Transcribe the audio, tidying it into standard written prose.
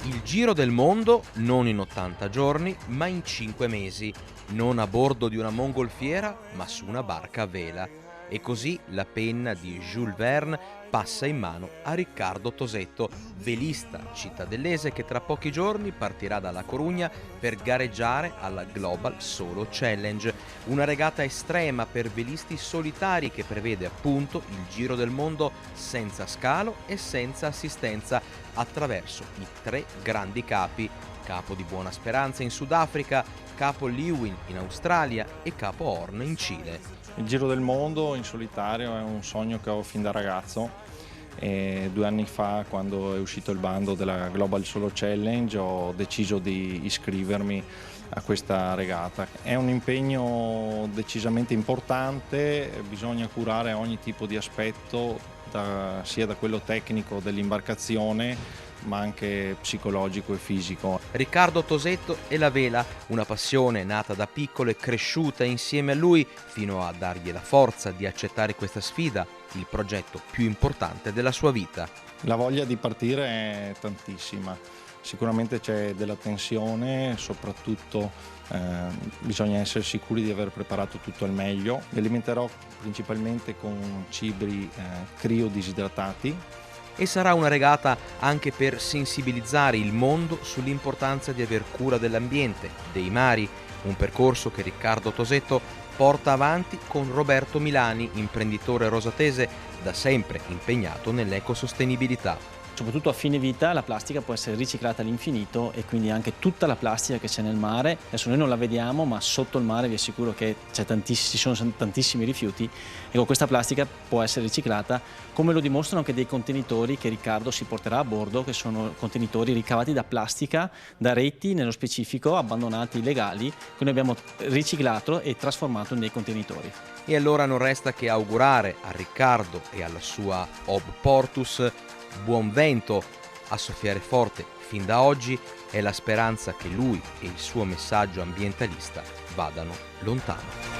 Il giro del mondo non in 80 giorni, ma in 5 mesi, non a bordo di una mongolfiera, ma su una barca a vela. E così la penna di Jules Verne passa in mano a Riccardo Tosetto, velista cittadellese che tra pochi giorni partirà dalla Corugna per gareggiare alla Global Solo Challenge, una regata estrema per velisti solitari che prevede appunto il giro del mondo senza scalo e senza assistenza attraverso i 3 grandi capi: Capo di Buona Speranza in Sudafrica, Capo Leeuwin in Australia e Capo Horn in Cile. Il giro del mondo in solitario è un sogno che ho fin da ragazzo e 2 anni fa, quando è uscito il bando della Global Solo Challenge, ho deciso di iscrivermi a questa regata. È un impegno decisamente importante, bisogna curare ogni tipo di aspetto, sia da quello tecnico dell'imbarcazione ma anche psicologico e fisico. Riccardo Tosetto e la vela, una passione nata da piccolo e cresciuta insieme a lui fino a dargli la forza di accettare questa sfida, il progetto più importante della sua vita. La voglia di partire è tantissima, sicuramente c'è della tensione, soprattutto bisogna essere sicuri di aver preparato tutto al meglio. Mi alimenterò principalmente con cibi criodisidratati. E sarà una regata anche per sensibilizzare il mondo sull'importanza di aver cura dell'ambiente, dei mari, un percorso che Riccardo Tosetto porta avanti con Roberto Milani, imprenditore rosatese da sempre impegnato nell'ecosostenibilità. Soprattutto a fine vita la plastica può essere riciclata all'infinito e quindi anche tutta la plastica che c'è nel mare, adesso noi non la vediamo ma sotto il mare vi assicuro che ci sono tantissimi rifiuti e con questa plastica può essere riciclata, come lo dimostrano anche dei contenitori che Riccardo si porterà a bordo, che sono contenitori ricavati da plastica, da reti nello specifico abbandonati illegali, che noi abbiamo riciclato e trasformato in dei contenitori. E allora non resta che augurare a Riccardo e alla sua Ob Portus buon vento a soffiare forte fin da oggi e la speranza che lui e il suo messaggio ambientalista vadano lontano.